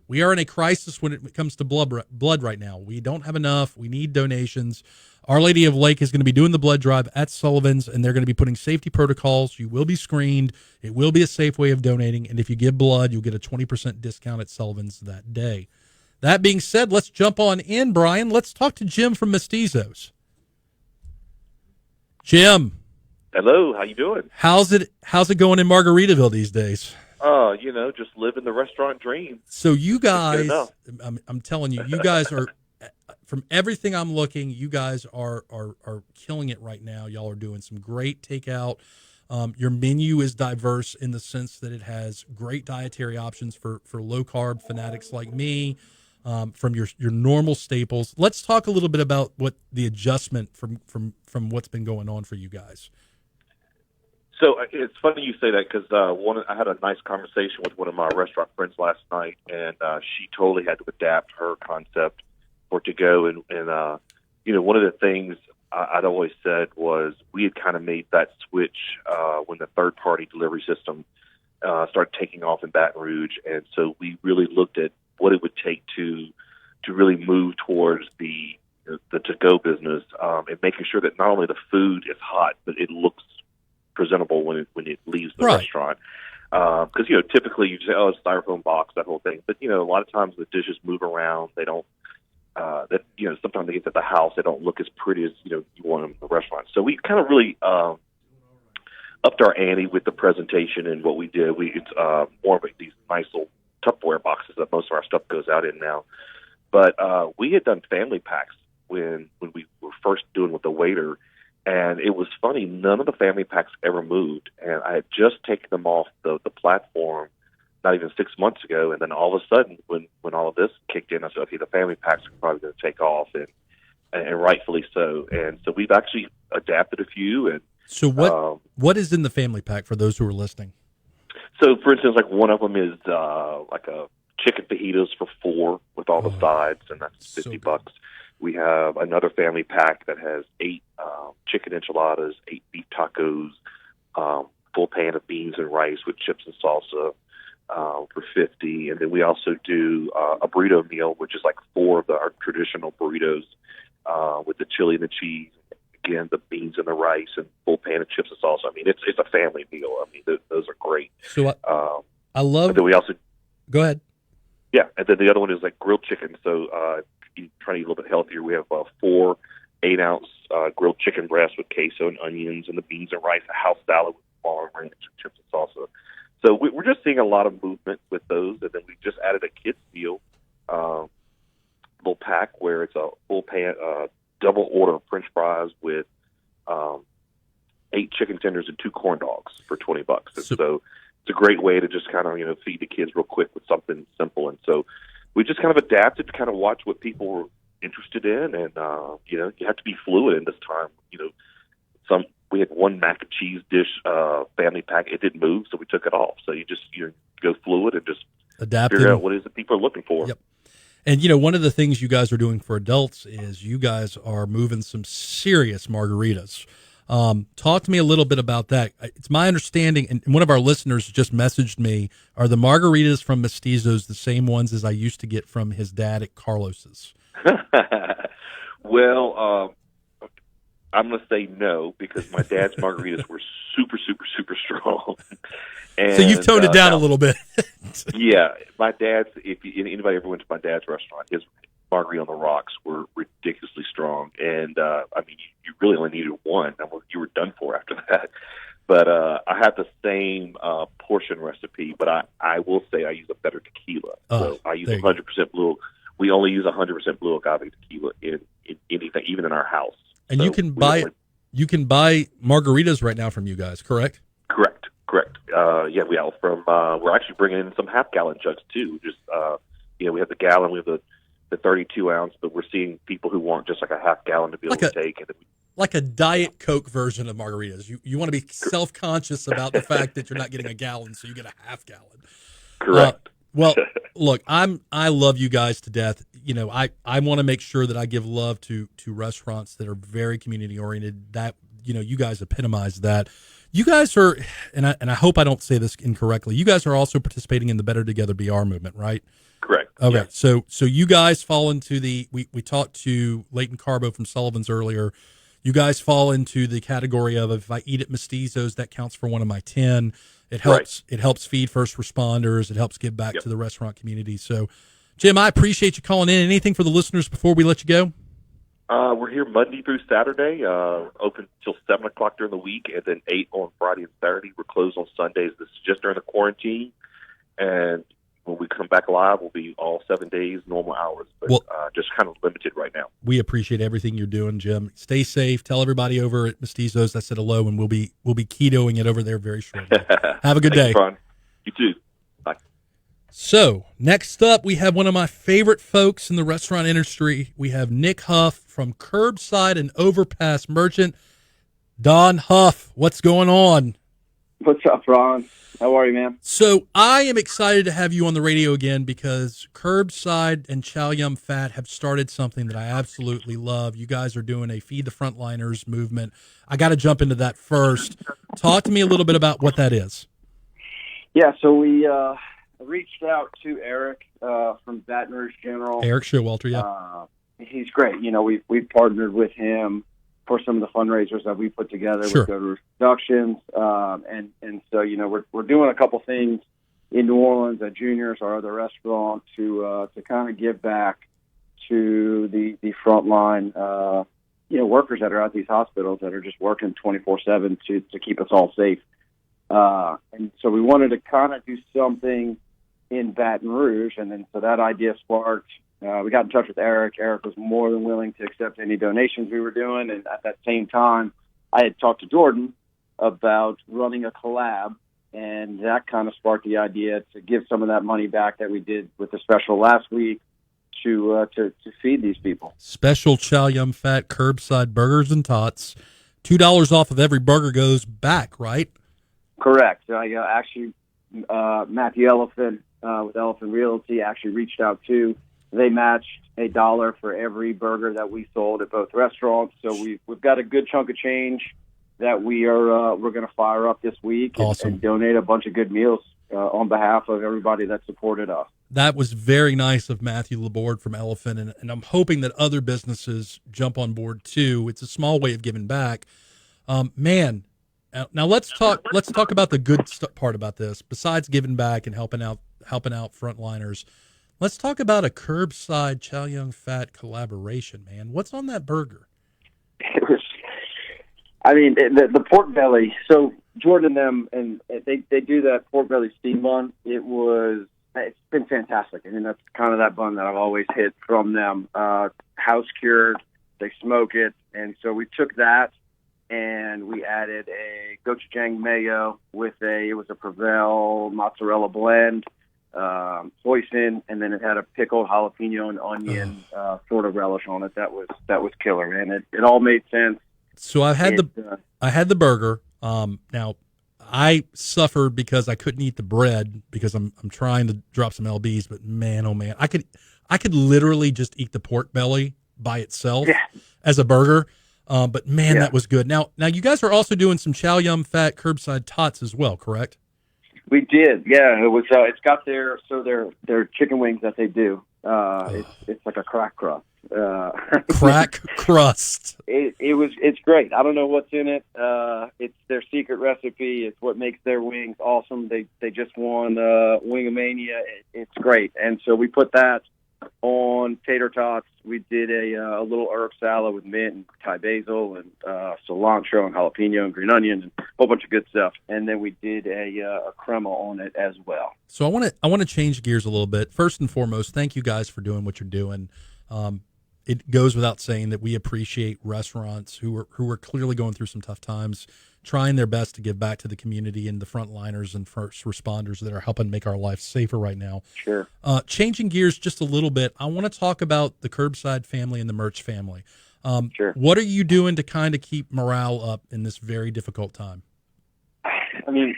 [SPEAKER 1] We are in a crisis when it comes to blood right now. We don't have enough. We need donations. Our Lady of Lake is going to be doing the blood drive at Sullivan's, and they're going to be putting safety protocols. You will be screened. It will be a safe way of donating, and if you give blood, you'll get a 20% discount at Sullivan's that day. That being said, let's jump on in, Brian. Let's talk to Jim from Mestiza's. Jim.
[SPEAKER 7] Hello, how you doing?
[SPEAKER 1] How's it going in Margaritaville these days?
[SPEAKER 7] Just living the restaurant dream.
[SPEAKER 1] So you guys, I'm telling you, you guys are, from everything I'm looking, you guys are killing it right now. Y'all are doing some great takeout. Your menu is diverse in the sense that it has great dietary options for low carb fanatics like me, from your normal staples. Let's talk a little bit about what the adjustment from what's been going on for you guys.
[SPEAKER 7] So it's funny you say that because I had a nice conversation with one of my restaurant friends last night, and she totally had to adapt her concept for to-go. And one of the things I'd always said was we had kind of made that switch when the third-party delivery system started taking off in Baton Rouge. And so we really looked at what it would take to really move towards the to-go business, and making sure that not only the food is hot, but it looks presentable when it leaves the restaurant. Because typically you say, oh, it's styrofoam box, that whole thing. But a lot of times the dishes move around. They don't. Sometimes they get to the house, they don't look as pretty as you want them in the restaurant. So we kind of really upped our ante with the presentation and what we did. It's more of these nice little Tupperware boxes that most of our stuff goes out in now. But we had done family packs when we were first doing with the waiter. And it was funny, none of the family packs ever moved. And I had just taken them off the platform not even 6 months ago. And then all of a sudden, when all of this kicked in, I said, okay, the family packs are probably going to take off, and rightfully so. And so we've actually adapted a few. And
[SPEAKER 1] so what is in the family pack for those who are listening?
[SPEAKER 7] So, for instance, like one of them is like a chicken fajitas for 4 with all the sides, and that's $50. We have another family pack that has 8 chicken enchiladas, 8 beef tacos, full pan of beans and rice with chips and salsa for $50. And then we also do a burrito meal, which is like 4 of our traditional burritos with the chili and the cheese, again, the beans and the rice, and full pan of chips and salsa. I mean, it's a family meal. I mean, those are great. So
[SPEAKER 1] I love.
[SPEAKER 7] And then we also
[SPEAKER 1] go ahead.
[SPEAKER 7] Yeah, and then the other one is like grilled chicken. So you trying to eat a little bit healthier, we have 4 8-ounce grilled chicken breasts with queso and onions, and the beans and rice, a house salad with smaller ranch and chips and salsa. So we're just seeing a lot of movement with those. And then we just added a kids meal little pack where it's a full pan, double order of French fries with 8 chicken tenders and 2 corn dogs for $20. And so it's a great way to just kind of feed the kids real quick with something simple. And so we just kind of adapted to kind of watch what people were interested in, and you have to be fluid in this time. We had one mac and cheese dish family pack. It didn't move, so we took it off. So you just go fluid and just figure out what it is that people are looking for.
[SPEAKER 1] Yep. And one of the things you guys are doing for adults is you guys are moving some serious margaritas. Talk to me a little bit about that. It's my understanding, and one of our listeners just messaged me, are the margaritas from Mestiza's the same ones as I used to get from his dad at Carlos's?
[SPEAKER 7] Well, I'm going to say no, because my dad's margaritas were super, super, super strong. And,
[SPEAKER 1] so you've toned it down a little bit.
[SPEAKER 7] Yeah. My dad's, if anybody ever went to my dad's restaurant, his margarita on the rocks were ridiculously strong. And, you really only needed one. You were done for after that. But I have the same portion recipe, but I will say I use a better tequila. So I use 100% blue. We only use 100% blue agave tequila in anything, even in our house.
[SPEAKER 1] And
[SPEAKER 7] so
[SPEAKER 1] you can buy margaritas right now from you guys, correct?
[SPEAKER 7] Correct. We have we're actually bringing in some half-gallon jugs too. Just we have the gallon, we have the 32 ounce, but we're seeing people who want just like a half gallon to be able to take. And
[SPEAKER 1] like a Diet Coke version of margaritas. You want to be self-conscious about the fact that you're not getting a gallon, so you get a half gallon.
[SPEAKER 7] Correct.
[SPEAKER 1] Well, look, I love you guys to death. I want to make sure that I give love to restaurants that are very community oriented. That you guys epitomize that. You guys are, and I hope I don't say this incorrectly. You guys are also participating in the Better Together BR movement, right?
[SPEAKER 7] Correct.
[SPEAKER 1] Okay,
[SPEAKER 7] Yeah.
[SPEAKER 1] so you guys fall into we talked to Leighton Carbo from Sullivan's earlier. You guys fall into the category of if I eat at Mestiza's, that counts for one of my 10. It helps
[SPEAKER 7] Right.
[SPEAKER 1] it helps feed first responders. It helps give back
[SPEAKER 7] Yep.
[SPEAKER 1] to the restaurant community. So, Jim, I appreciate you calling in. Anything for the listeners before we let you go?
[SPEAKER 7] We're here Monday through Saturday, open till 7 o'clock during the week, and then 8 on Friday and Saturday. We're closed on Sundays. This is just during the quarantine, and when we come back live, we'll be all 7 days, normal hours, but
[SPEAKER 1] Well-
[SPEAKER 7] just kind of limited right now.
[SPEAKER 1] We appreciate everything you're doing, Jim. Stay safe. Tell everybody over at Mestiza's I said hello, and we'll be ketoing it over there very shortly. Have a good day.
[SPEAKER 7] Thanks, Ron. You too. Bye.
[SPEAKER 1] So, next up, we have one of my favorite folks in the restaurant industry. We have Nick Huff from Curbside and Overpass Merchant. Don Huff, what's going on?
[SPEAKER 8] What's up, Ron? How are you, man?
[SPEAKER 1] So, I am excited to have you on the radio again because Curbside and Chow Yum Fat have started something that I absolutely love. You guys are doing a Feed the Frontliners movement. I got to jump into that first. Talk to me a little bit about what that is.
[SPEAKER 8] Yeah, so we reached out to Eric from Baton Rouge General.
[SPEAKER 1] Eric Showalter, yeah.
[SPEAKER 8] He's great. You know, we've partnered with him for some of the fundraisers that we put together
[SPEAKER 1] Sure.
[SPEAKER 8] with Geaux Rouge Productions, and so we're doing a couple things in New Orleans at Junior's, our other restaurant, to kind of give back to the frontline workers that are at these hospitals that are just working 24/7 to keep us all safe. And so we wanted to kind of do something in Baton Rouge, and then so that idea sparked. We got in touch with Eric. Eric was more than willing to accept any donations we were doing, and at that same time, I had talked to Jordan about running a collab, and that kind of sparked the idea to give some of that money back that we did with the special last week to feed these people.
[SPEAKER 1] Special Chow Yum Fat Curbside Burgers and Tots. $2 off of every burger goes back, right?
[SPEAKER 8] Correct. Actually, Matthew Elephant with Elephant Realty actually reached out too. They matched $1 for every burger that we sold at both restaurants. So we've got a good chunk of change that we're going to fire up this week and donate a bunch of good meals on behalf of everybody that supported us.
[SPEAKER 1] That was very nice of Matthew Laborde from Elephant, and I'm hoping that other businesses jump on board too. It's a small way of giving back. Man, now let's talk about the good part about this. Besides giving back and helping out frontliners, let's talk about a Curbside Chow Yum Fat collaboration, man. What's on that burger?
[SPEAKER 8] It was, the pork belly. So Jordan and them, and they do that pork belly steam bun. It's been fantastic. I mean, that's kind of that bun that I've always hit from them. House cured, they smoke it, and so we took that and we added a gochujang mayo with it was a Prevail mozzarella blend. Hoisin, and then it had a pickled jalapeno and onion sort of relish on it. That was killer, man. It all made sense.
[SPEAKER 1] So I had the burger. Now I suffered because I couldn't eat the bread because I'm trying to drop some lbs. But man, oh man, I could literally just eat the pork belly by itself as a burger. But man, that was good. Now you guys are also doing some Chow Yum Fat Curbside Tots as well, correct?
[SPEAKER 8] We did, yeah. It was. It's got their chicken wings that they do. It's like a crack crust.
[SPEAKER 1] Crack crust.
[SPEAKER 8] It's great. I don't know what's in it. It's their secret recipe. It's what makes their wings awesome. They just won Wingomania. It's great, and so we put that on tater tots. We did a little herb salad with mint and Thai basil and cilantro and jalapeno and green onion and a whole bunch of good stuff. And then we did a crema on it as well.
[SPEAKER 1] So I want to change gears a little bit. First and foremost, thank you guys for doing what you're doing. It goes without saying that we appreciate restaurants who are clearly going through some tough times, trying their best to give back to the community and the frontliners and first responders that are helping make our lives safer right now.
[SPEAKER 8] Sure.
[SPEAKER 1] Changing gears just a little bit, I want to talk about the Curbside family and the Merch family.
[SPEAKER 8] Sure.
[SPEAKER 1] What are you doing to kind of keep morale up in this very difficult time?
[SPEAKER 8] I mean,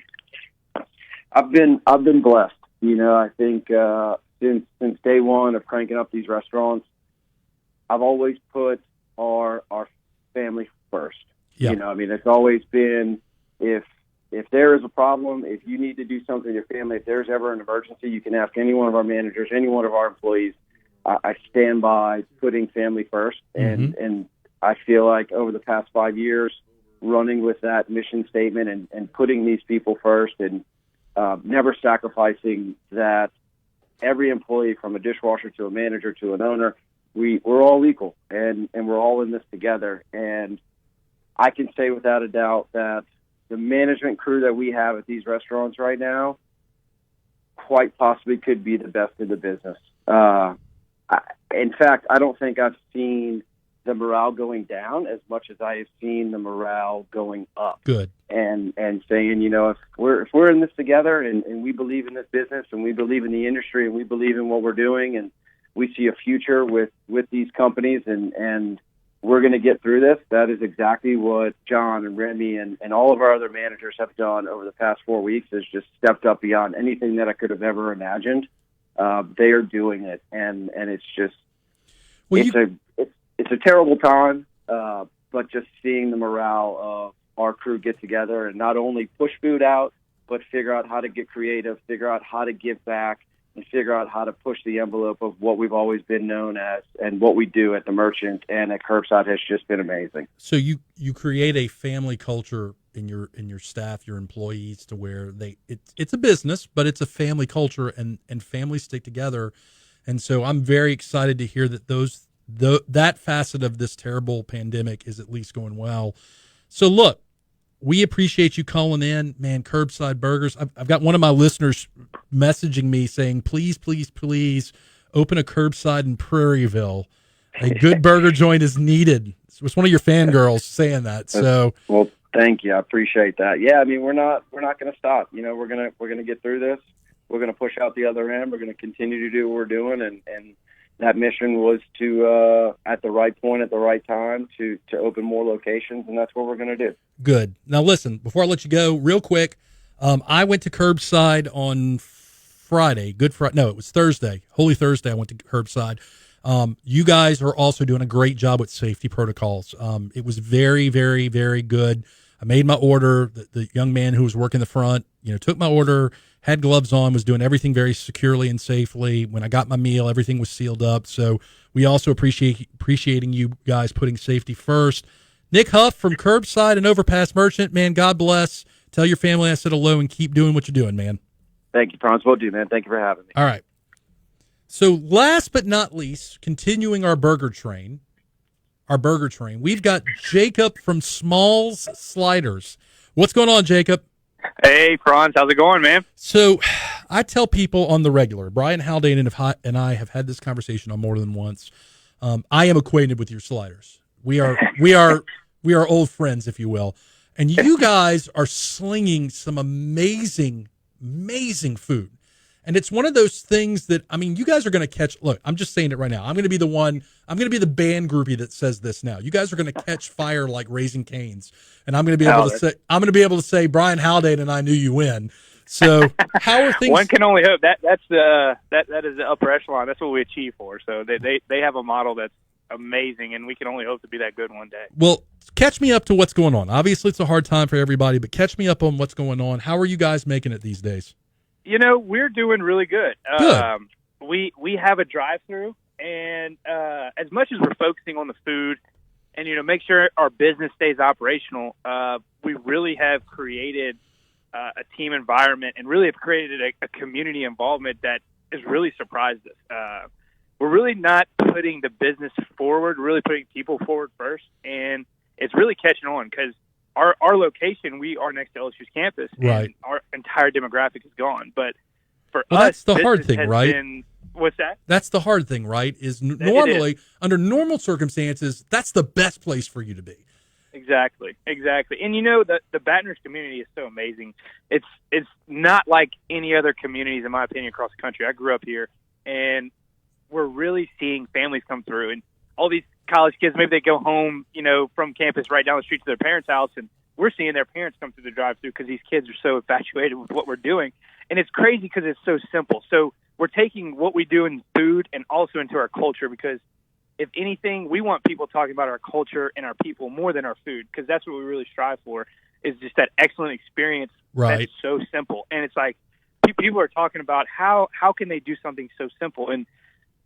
[SPEAKER 8] I've been blessed. I think since day one of cranking up these restaurants, I've always put our family first.
[SPEAKER 1] Yeah.
[SPEAKER 8] It's always been if if there is a problem, if you need to do something with your family, if there's ever an emergency, you can ask any one of our managers, any one of our employees. I stand by putting family first, and I feel like over the past 5 years, running with that mission statement and putting these people first and never sacrificing that. Every employee, from a dishwasher to a manager to an owner, we're all equal, and we're all in this together. And I can say without a doubt that the management crew that we have at these restaurants right now quite possibly could be the best in the business. In fact, I don't think I've seen the morale going down as much as I have seen the morale going up.
[SPEAKER 1] Good.
[SPEAKER 8] And saying, if we're in this together and we believe in this business and we believe in the industry and we believe in what we're doing and we see a future with these companies and we're going to get through this. That is exactly what John and Remy and all of our other managers have done over the past 4 weeks, is just stepped up beyond anything that I could have ever imagined. They are doing it, and it's just it's a terrible time, but just seeing the morale of our crew get together and not only push food out, but figure out how to get creative, figure out how to give back, and figure out how to push the envelope of what we've always been known as and what we do at the Merchant and at Curbside has just been amazing.
[SPEAKER 1] So you create a family culture in your staff, your employees, to where it's a business, but it's a family culture, and families stick together. And so I'm very excited to hear that that facet of this terrible pandemic is at least going well. So look, we appreciate you calling in, man. Curbside Burgers. I've got one of my listeners messaging me saying, please, please, please open a curbside in Prairieville. A good burger joint is needed. It was one of your fangirls saying that. So,
[SPEAKER 8] well, thank you. I appreciate that. Yeah, I mean, we're not going to stop. We're going to get through this. We're going to push out the other end. We're going to continue to do what we're doing, and that mission was to, at the right point, at the right time, to open more locations, and that's what we're going to do.
[SPEAKER 1] Good. Now, listen, before I let you go, real quick, I went to Curbside on Friday. No, it was Thursday. Holy Thursday, I went to Curbside. You guys are also doing a great job with safety protocols. It was very, very, very good. I made my order. The young man who was working the front, took my order, had gloves on, was doing everything very securely and safely. When I got my meal, everything was sealed up. So we also appreciating you guys putting safety first. Nick Huff from Curbside and Overpass Merchant, man, God bless. Tell your family I said hello and keep doing what you're doing, man.
[SPEAKER 8] Thank you, Franz. Will do, man. Thank you for having me.
[SPEAKER 1] All right. So last but not least, continuing our burger train, we've got Jacob from Smalls Sliders. What's going on, Jacob?
[SPEAKER 9] Hey, Franz. How's it going, man?
[SPEAKER 1] So I tell people on the regular, Brian Haldane and I have had this conversation on more than once. I am acquainted with your sliders. We are old friends, if you will. And you guys are slinging some amazing, amazing food. And it's one of those things that, I mean, you guys are going to catch, look, I'm just saying it right now. I'm going to be the band groupie that says this now. You guys are going to catch fire like Raising Cane's. And I'm going to be able to say Brian Haldane and I knew you win. So how are things?
[SPEAKER 9] One can only hope. That is the upper echelon. That's what we achieve for. So they have a model that's amazing, and we can only hope to be that good one day.
[SPEAKER 1] Well, catch me up to what's going on. Obviously, it's a hard time for everybody, but catch me up on what's going on. How are you guys making it these days?
[SPEAKER 9] We're doing really good. We have a drive-through, and as much as we're focusing on the food and, make sure our business stays operational, we really have created a team environment and really have created a community involvement that has really surprised us. We're really not putting the business forward, really putting people forward first, and it's really catching on because our location, we are next to LSU's campus,
[SPEAKER 1] right,
[SPEAKER 9] and our entire demographic is gone. But for us,
[SPEAKER 1] that's the hard thing, right?
[SPEAKER 9] What's that?
[SPEAKER 1] That's the hard thing, right? Is normally, under normal circumstances, that's the best place for you to be.
[SPEAKER 9] Exactly. And the Baton Rouge community is so amazing. It's not like any other communities, in my opinion, across the country. I grew up here, and we're really seeing families come through, and all these college kids, maybe they go home, from campus right down the street to their parents' house, and we're seeing their parents come through the drive-thru because these kids are so infatuated with what we're doing. And it's crazy because it's so simple. So we're taking what we do in food and also into our culture, because if anything, we want people talking about our culture and our people more than our food, because that's what we really strive for, is just that excellent experience.
[SPEAKER 1] Right.
[SPEAKER 9] That's so simple. And it's like people are talking about how can they do something so simple? And,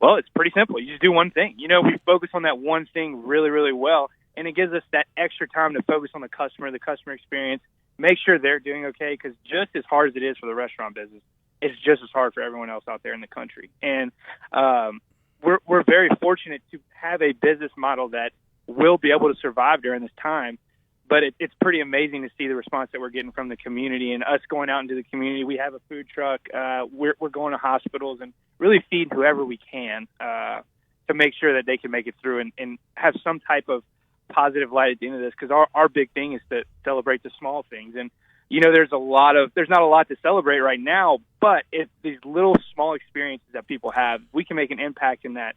[SPEAKER 9] well, it's pretty simple. You just do one thing. We focus on that one thing really, really well, and it gives us that extra time to focus on the customer experience, make sure they're doing okay, because just as hard as it is for the restaurant business, it's just as hard for everyone else out there in the country. And we're very fortunate to have a business model that will be able to survive during this time. But it's pretty amazing to see the response that we're getting from the community and us going out into the community. We have a food truck. We're going to hospitals and really feeding whoever we can to make sure that they can make it through and have some type of positive light at the end of this, because our big thing is to celebrate the small things. And, there's not a lot to celebrate right now, but if these little small experiences that people have, we can make an impact in that,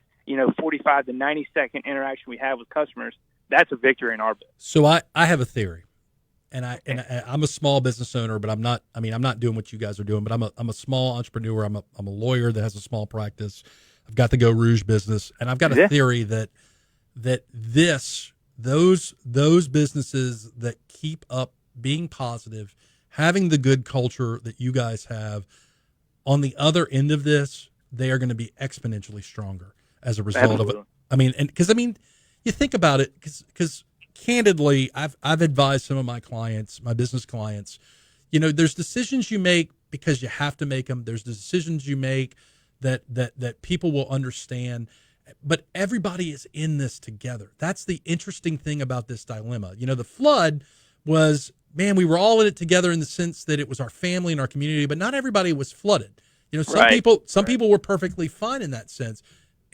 [SPEAKER 9] 45 to 90 second interaction we have with customers. That's a victory in our business.
[SPEAKER 1] So I have a theory, and I'm a small business owner, but I'm not doing what you guys are doing, but I'm a small entrepreneur. I'm a lawyer that has a small practice. I've got the Geaux Rouge business, and I've got a theory that those businesses that keep up being positive, having the good culture that you guys have, on the other end of this, they are going to be exponentially stronger as a result of it. You think about it, because candidly, I've advised some of my clients, my business clients, there's decisions you make because you have to make them. There's decisions you make that people will understand, but everybody is in this together. That's the interesting thing about this dilemma. The flood was, man, we were all in it together in the sense that it was our family and our community, but not everybody was flooded. Some people were perfectly fine in that sense.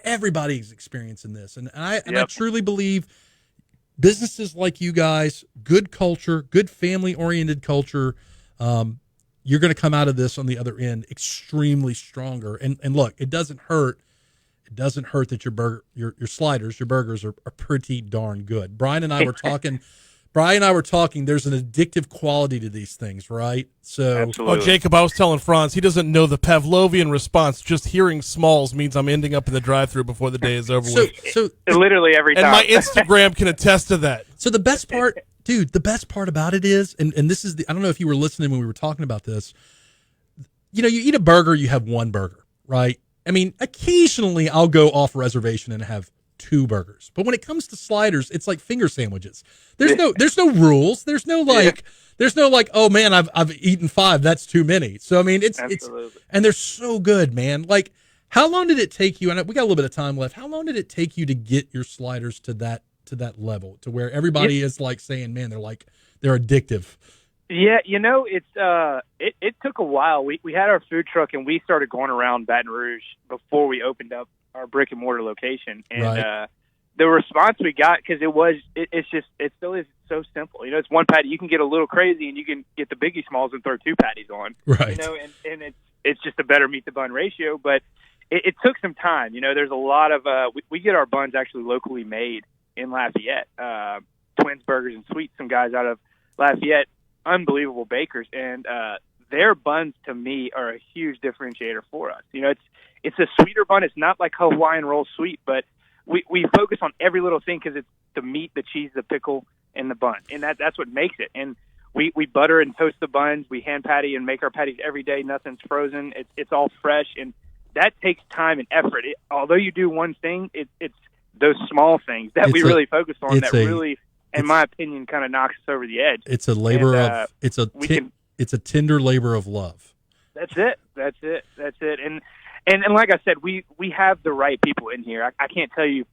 [SPEAKER 1] Everybody's experiencing this. And I truly believe businesses like you guys, good culture, good family-oriented culture, you're going to come out of this on the other end extremely stronger. And look, it doesn't hurt. It doesn't hurt that your burgers are pretty darn good. Brian and I were talking. There's an addictive quality to these things, right? So,
[SPEAKER 2] Absolutely. Jacob, I was telling Franz, he doesn't know the Pavlovian response. Just hearing Smalls means I'm ending up in the drive-thru before the day is over with.
[SPEAKER 9] So literally every time.
[SPEAKER 2] And my Instagram can attest to that.
[SPEAKER 1] So the best part, dude, about it is, and this is I don't know if you were listening when we were talking about this. You eat a burger, you have one burger, right? Occasionally I'll go off reservation and have 2 burgers, but when it comes to sliders, it's like finger sandwiches. There's no rules. There's no oh man, I've eaten 5. That's too many. So it's and they're so good, man. Like, how long did it take you? And we got a little bit of time left. How long did it take you to get your sliders to that level, to where everybody is like saying, man, they're addictive?
[SPEAKER 9] Yeah, it took a while. We had our food truck and we started going around Baton Rouge before we opened up our brick and mortar location, and the response we got, because it still is so simple. It's one patty. You can get a little crazy and you can get the Biggie Smalls and throw 2 patties on,
[SPEAKER 1] right?
[SPEAKER 9] And it's just a better meat to bun ratio. But it took some time. There's a lot of we get our buns actually locally made in Lafayette. Twins Burgers and Sweets, some guys out of Lafayette, unbelievable bakers, and their buns to me are a huge differentiator for us. It's a sweeter bun. It's not like Hawaiian roll sweet, but we focus on every little thing because it's the meat, the cheese, the pickle, and the bun, and that's what makes it. And we butter and toast the buns. We hand patty and make our patties every day. Nothing's frozen. It's all fresh, and that takes time and effort. Although you do one thing, it's those small things that we really focus on that really, in my opinion, kind of knocks us over the edge.
[SPEAKER 1] It's a labor it's a tender labor of love.
[SPEAKER 9] That's it. And like I said, we have the right people in here. I can't tell you,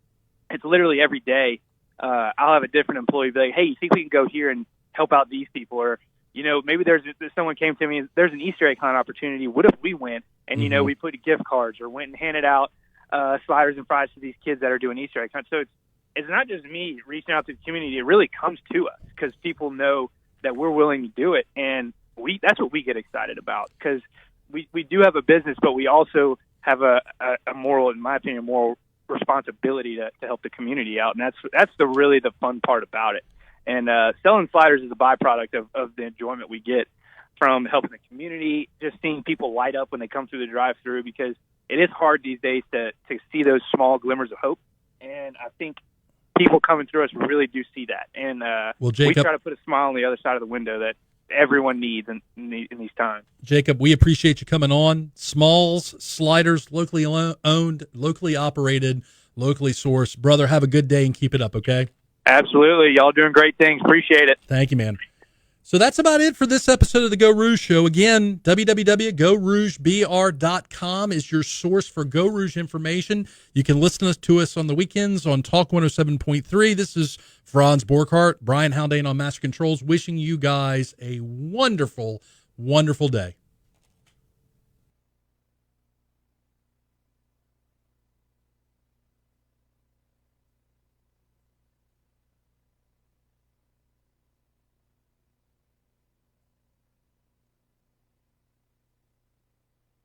[SPEAKER 9] it's literally every day. I'll have a different employee be like, hey, you think we can go here and help out these people? Or, maybe someone came to me, there's an Easter egg hunt opportunity. What if we went and, we put gift cards or went and handed out sliders and fries to these kids that are doing Easter egg hunts? So it's not just me reaching out to the community. It really comes to us because people know that we're willing to do it. And that's what we get excited about, because we do have a business, but we also have a moral, in my opinion, moral responsibility to help the community out. And that's really the fun part about it. And selling sliders is a byproduct of the enjoyment we get from helping the community, just seeing people light up when they come through the drive-thru, because it is hard these days to see those small glimmers of hope. And I think people coming through us really do see that, and
[SPEAKER 1] Well,
[SPEAKER 9] we
[SPEAKER 1] Jacob,
[SPEAKER 9] try to put a smile on the other side of the window that everyone needs in these times.
[SPEAKER 1] Jacob, we appreciate you coming on. Smalls, sliders, locally owned, locally operated, locally sourced. Brother, have a good day and keep it up, okay?
[SPEAKER 9] Absolutely. Y'all doing great things. Appreciate it.
[SPEAKER 1] Thank you, man. So that's about it for this episode of the Geaux Rouge Show. Again, www.GeauxRougeBR.com is your source for Geaux Rouge information. You can listen to us on the weekends on Talk 107.3. This is Franz Borkhardt, Brian Haldane on Master Controls, wishing you guys a wonderful, wonderful day.